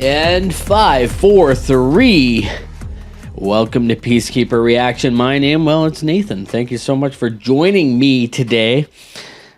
And 5, 4, 3. Welcome to PeaceKeeper Reaction. My name, it's Nathan. Thank you so much for joining me today.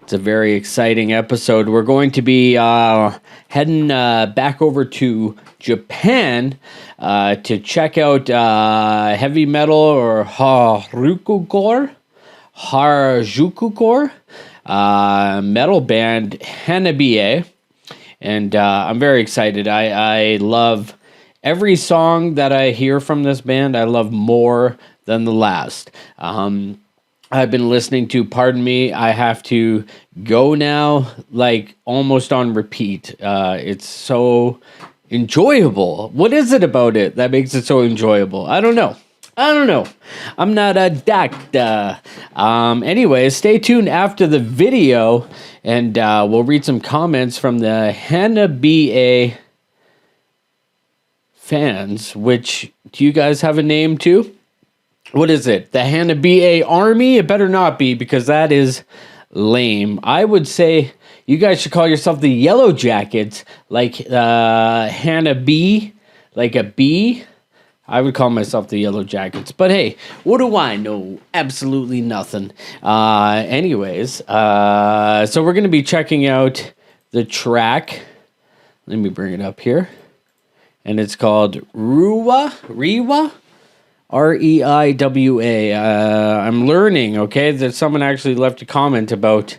It's a very exciting episode. We're going to be heading back over to Japan to check out heavy metal or Harajuku metal band Hanabie. And I'm very excited. I love every song that I hear from this band. I love more than the last. I've been listening to Pardon Me, I Have to Go Now, like almost on repeat. It's so enjoyable. What is it about it that makes it so enjoyable? I don't know. I'm not a doctor. Anyway, stay tuned after the video, and we'll read some comments from the Hanabie fans. Which, do you guys have a name too? What is it? The Hanabie Army? It better not be, because that is lame. I would say you guys should call yourself the Yellow Jackets, like Hanabie, like a bee. I would call myself the Yellow Jackets. But hey, what do I know? Absolutely nothing. Anyways, so we're going to be checking out the track. Let me bring it up here. And it's called Reiwa? R-E-I-W-A. I'm learning, okay, that someone actually left a comment about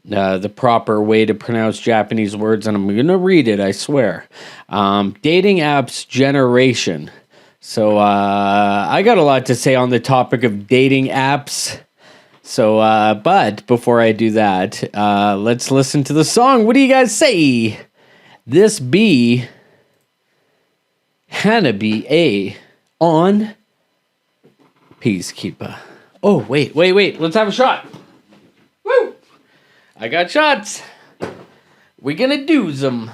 the proper way to pronounce Japanese words, and I'm going to read it, I swear. Dating Apps Generation. So I got a lot to say on the topic of dating apps. So, but before I do that, let's listen to the song. What do you guys say? This be Hanabie on PeaceKeeper. Oh, wait. Let's have a shot. Woo! I got shots. We're gonna do them.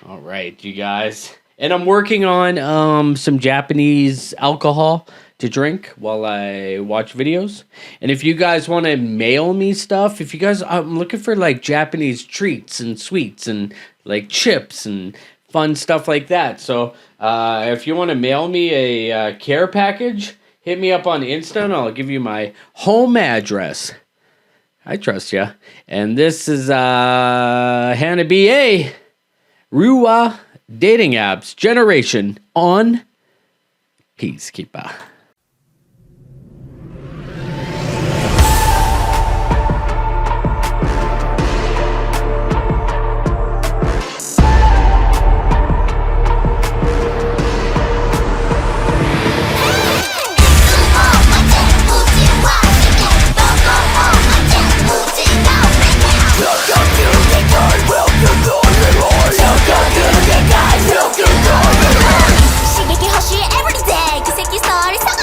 All right, you guys. And I'm working on some Japanese alcohol to drink while I watch videos. And if you guys want to mail me stuff, I'm looking for like Japanese treats and sweets and like chips and fun stuff like that. So if you want to mail me a care package, hit me up on Insta and I'll give you my home address. I trust ya. And this is Hanabie Reiwa Dating Apps Generation on PeaceKeeper. Every day, 奇跡ストーリー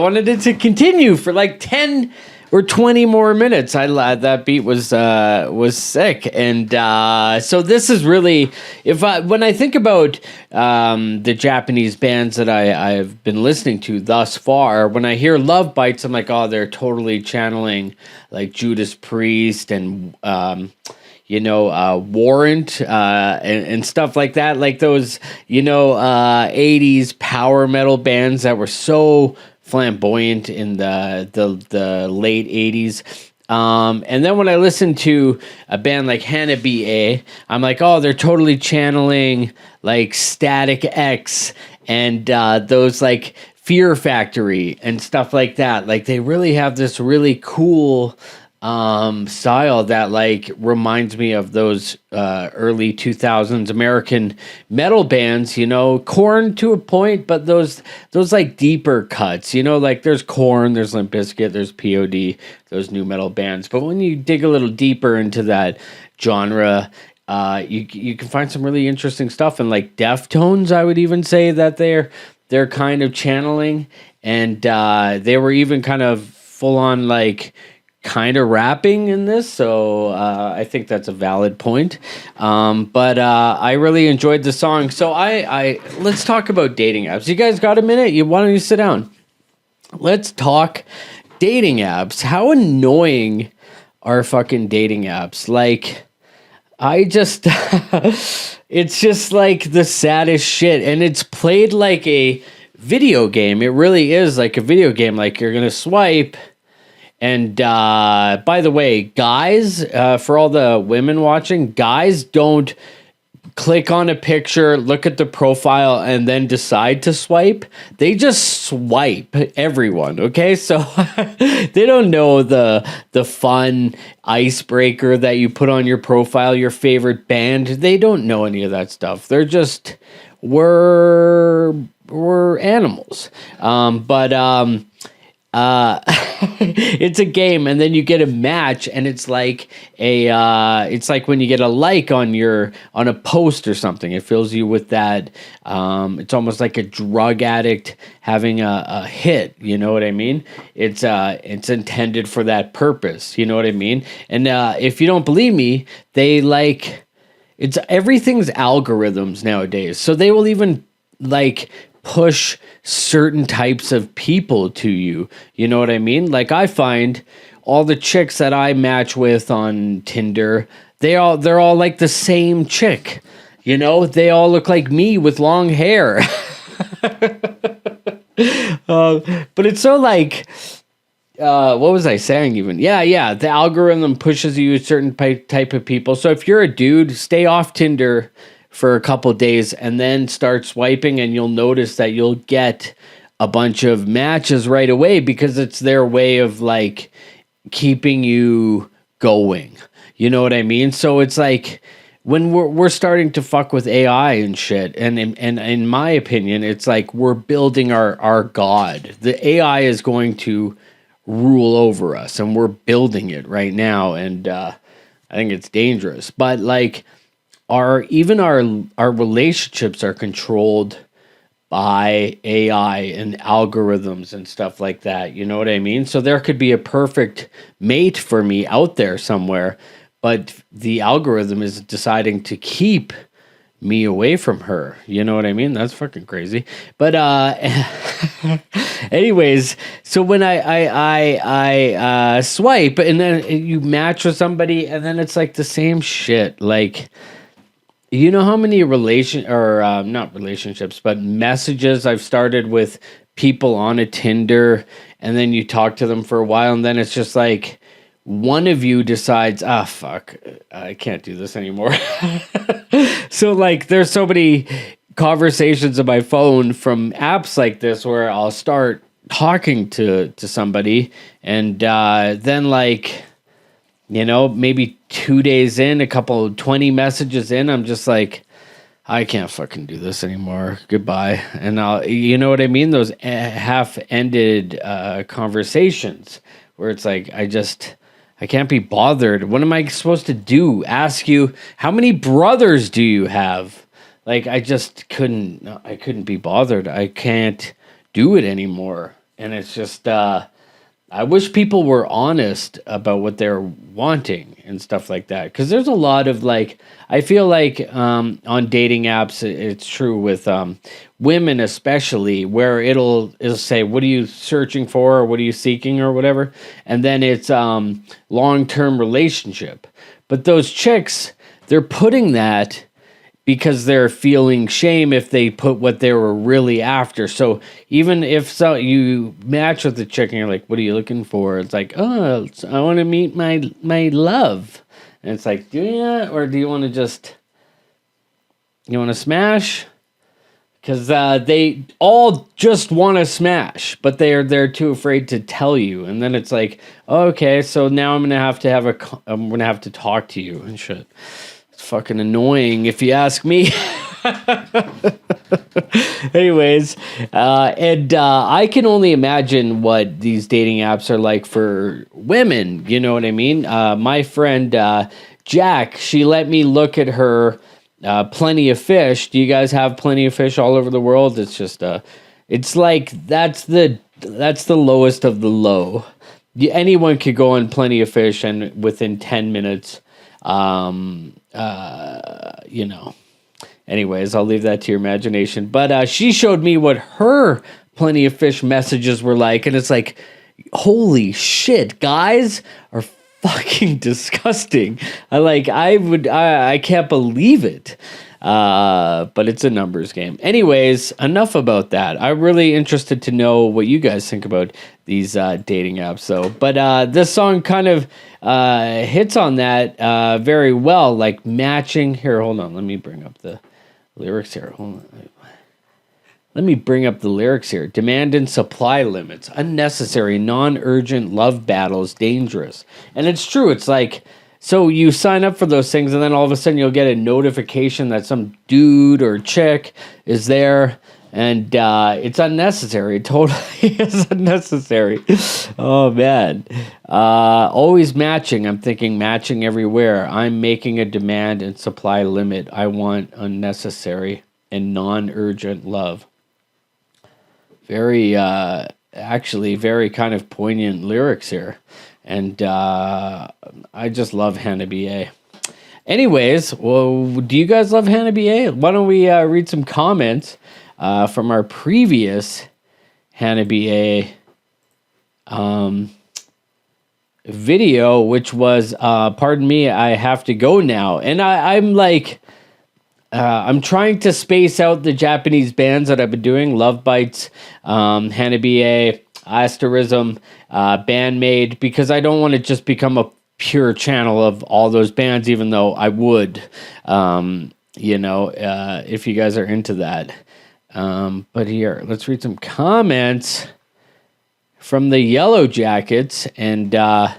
wanted it to continue for like 10 or 20 more minutes. That beat was sick, and so this is really, when I think about the Japanese bands that I've been listening to thus far, when I hear Love Bites, I'm like, oh, they're totally channeling like Judas Priest and Warrant and stuff like that, like those 80s power metal bands that were so flamboyant in the late 80s. And then when I listen to a band like Hanabie, I'm like, oh, they're totally channeling like Static X and those like Fear Factory and stuff like that. Like they really have this really cool style that like reminds me of those early 2000s American metal bands, Korn to a point, but those like deeper cuts, like there's Korn, there's Limp Bizkit, there's POD, those new metal bands. But when you dig a little deeper into that genre, you can find some really interesting stuff. And like Deftones, I would even say that they're kind of channeling, and they were even kind of full on like kind of rapping in this, so I think that's a valid point. But I really enjoyed the song. So I let's talk about dating apps. You guys got a minute? Why don't you sit down? Let's talk dating apps. How annoying are fucking dating apps? Like, it's just like the saddest shit, and it's played like a video game. It really is like a video game. Like you're gonna swipe. And by the way, guys, for all the women watching, guys don't click on a picture, look at the profile, and then decide to swipe. They just swipe everyone, okay? So they don't know the fun icebreaker that you put on your profile, your favorite band. They don't know any of that stuff. They're just, we're animals. It's a game, and then you get a match, and it's like it's like when you get a like on a post or something. It fills you with that. It's almost like a drug addict having a hit. You know what I mean? It's intended for that purpose. You know what I mean? And if you don't believe me, everything's algorithms nowadays. So they will even like push certain types of people to you. You know what I mean? Like I find all the chicks that I match with on Tinder, they're all like the same chick. They all look like me with long hair. But it's so like, what was I saying even? Yeah. The algorithm pushes you a certain type of people. So if you're a dude, stay off Tinder for a couple days and then start swiping, and you'll notice that you'll get a bunch of matches right away, because it's their way of like keeping you going. You know what I mean? So it's like when we're starting to fuck with AI and shit, and in my opinion, it's like we're building our god. The AI is going to rule over us, and we're building it right now, and I think it's dangerous. But like our relationships are controlled by AI and algorithms and stuff like that. You know what I mean? So there could be a perfect mate for me out there somewhere, but the algorithm is deciding to keep me away from her. You know what I mean? That's fucking crazy. But anyways, so when I swipe, and then you match with somebody, and then it's like the same shit. Like, you know how many not relationships, but messages I've started with people on a Tinder, and then you talk to them for a while, and then it's just like one of you decides, fuck, I can't do this anymore. So like there's so many conversations on my phone from apps like this where I'll start talking to somebody, and then like, maybe 2 days in, 20 messages in, I'm just like, I can't fucking do this anymore. Goodbye. And you know what I mean? Those half-ended conversations where it's like, I can't be bothered. What am I supposed to do? Ask you, how many brothers do you have? Like, I couldn't be bothered. I can't do it anymore. And it's just, I wish people were honest about what they're wanting and stuff like that. Because there's a lot of like, I feel like on dating apps, it's true with women especially, where it'll say, "What are you searching for? Or what are you seeking?" or whatever, and then it's long-term relationship. But those chicks, they're putting that because they're feeling shame if they put what they were really after. So even if you match with the chick and you're like, "What are you looking for?" It's like, "Oh, I want to meet my love." And it's like, do you, or do you want to you want to smash? Because they all just want to smash, but they're too afraid to tell you. And then it's like, okay, so now I'm gonna have to talk to you and shit. Fucking annoying if you ask me. Anyways, and I can only imagine what these dating apps are like for women. You know what I mean? My friend Jack, she let me look at her Plenty of Fish. Do you guys have Plenty of Fish all over the world? It's just it's like that's the lowest of the low. Anyone could go on Plenty of Fish and within 10 minutes anyways, I'll leave that to your imagination. But she showed me what her Plenty of Fish messages were like, and it's like, holy shit, guys are fucking disgusting. I can't believe it. But it's a numbers game. Anyways, enough about that. I'm really interested to know what you guys think about these dating apps, though. But this song kind of hits on that very well, like matching. Here, hold on. Let me bring up the lyrics here. Hold on. Let me bring up the lyrics here. Demand and supply limits. Unnecessary, non-urgent love battles. Dangerous. And it's true. It's like, so you sign up for those things, and then all of a sudden you'll get a notification that some dude or chick is there, and it's unnecessary. It totally is unnecessary. Oh, man. Always matching. I'm thinking matching everywhere. I'm making a demand and supply limit. I want unnecessary and non-urgent love. Very, actually, very kind of poignant lyrics here. And I just love Hanabie. Anyways, well, do you guys love Hanabie? Why don't we read some comments from our previous Hanabie video, which was, pardon me, I have to go now. And I'm like, I'm trying to space out the Japanese bands that I've been doing. Love Bites, Hanabie, Asterism, Bandmade, because I don't want to just become a pure channel of all those bands, even though I would, if you guys are into that. But here, let's read some comments from the Yellow Jackets. And what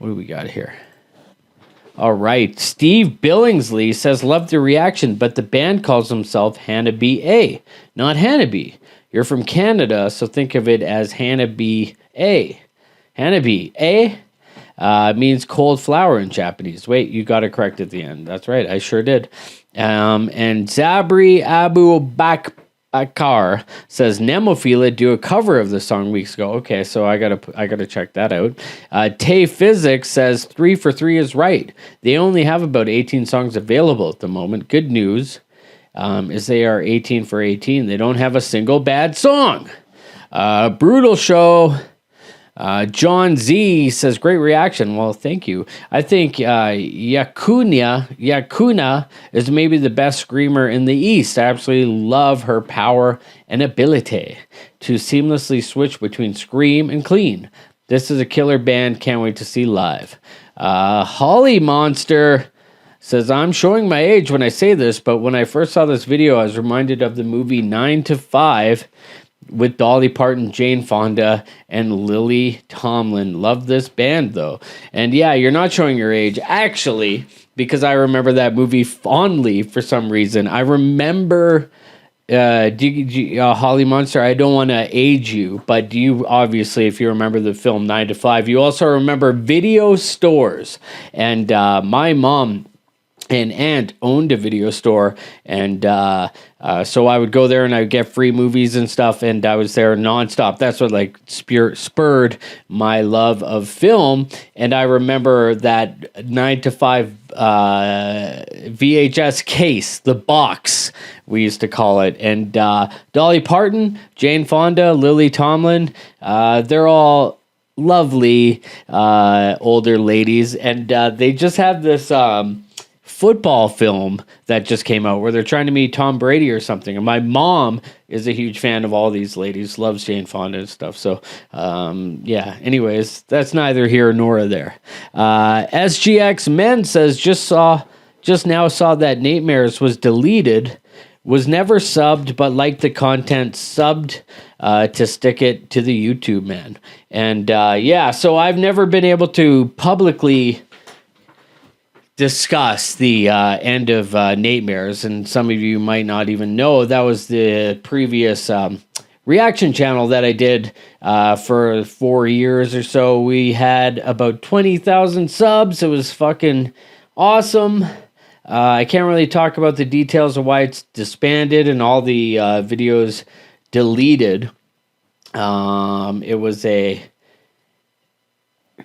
do we got here? All right. Steve Billingsley says, love the reaction, but the band calls himself Hanabie, not Hanabie. You're from Canada, so think of it as Hanabie. Hanabie means cold flower in Japanese. Wait, you got it correct at the end. That's right, I sure did. And Zabri Abu Bakar says Nemophila do a cover of the song weeks ago. Okay, so I gotta check that out. Tay Physics says 3 for 3 is right. They only have about 18 songs available at the moment. Good news. Is they are 18 for 18. They don't have a single bad song. Brutal Show. John Z says, great reaction. Well, thank you. I think Yakuna is maybe the best screamer in the East. I absolutely love her power and ability to seamlessly switch between scream and clean. This is a killer band. Can't wait to see live. Holly Monster says, I'm showing my age when I say this, but when I first saw this video, I was reminded of the movie 9 to 5 with Dolly Parton, Jane Fonda, and Lily Tomlin. Love this band, though. And yeah, you're not showing your age, actually, because I remember that movie fondly for some reason. I remember, Holly Monster, I don't want to age you, but do you, obviously, if you remember the film 9 to 5, you also remember video stores. And my mom an aunt owned a video store, and so I would go there and I would get free movies and stuff, and I was there nonstop. That's what like spurred my love of film. And I remember that 9 to 5 VHS case, the box we used to call it, and Dolly Parton, Jane Fonda, Lily Tomlin, they're all lovely older ladies, and they just have this football film that just came out where they're trying to meet Tom Brady or something. And my mom is a huge fan of all these ladies, loves Jane Fonda and stuff. So, yeah, anyways, that's neither here nor there. SGX Men says, just now saw that Nightmares was deleted, was never subbed, but liked the content, subbed to stick it to the YouTube, man. And yeah, so I've never been able to publicly discuss the end of Nightmares, and some of you might not even know that was the previous reaction channel that I did for 4 years or so. We had about 20,000 subs. It was fucking awesome. I can't really talk about the details of why it's disbanded and all the videos deleted. It was a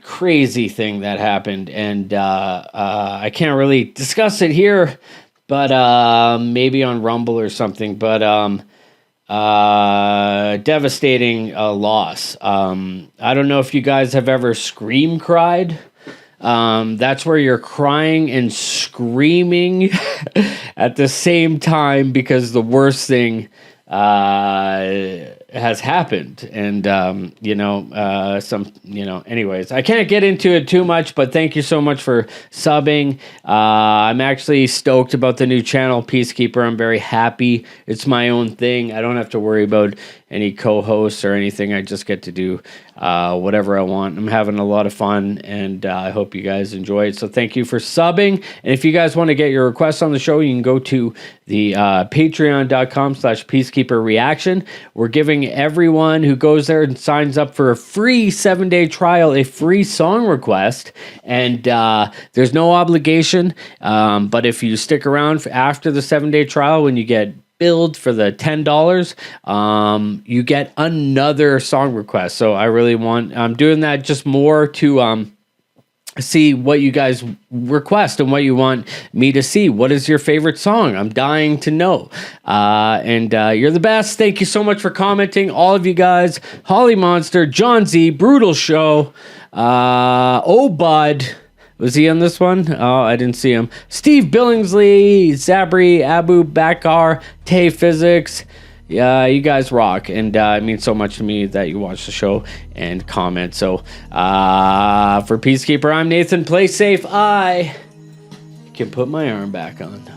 crazy thing that happened, and I can't really discuss it here, but maybe on Rumble or something. But devastating loss. I don't know if you guys have ever scream cried. That's where you're crying and screaming at the same time because the worst thing has happened. And anyways, I can't get into it too much, but thank you so much for subbing. I'm actually stoked about the new channel, PeaceKeeper. I'm very happy. It's my own thing. I don't have to worry about any co-hosts or anything. I just get to do whatever I want. I'm having a lot of fun, and I hope you guys enjoy it. So thank you for subbing. And if you guys want to get your requests on the show, you can go to the patreon.com/Peacekeeper Reaction. We're giving everyone who goes there and signs up for a free 7-day trial a free song request. And there's no obligation. But if you stick around after the 7-day trial, when you get billed for the $10, you get another song request. So I'm doing that just more to see what you guys request and what you want me to see. What is your favorite song? I'm dying to know. And you're the best. Thank you so much for commenting, all of you guys. Holly Monster, John Z, Brutal Show, Bud. Was he on this one? Oh, I didn't see him. Steve Billingsley, Zabri, Abu Bakar, Tay Physics. Yeah, you guys rock. And it means so much to me that you watch the show and comment. So, for Peacekeeper, I'm Nathan. Play safe. I can put my arm back on.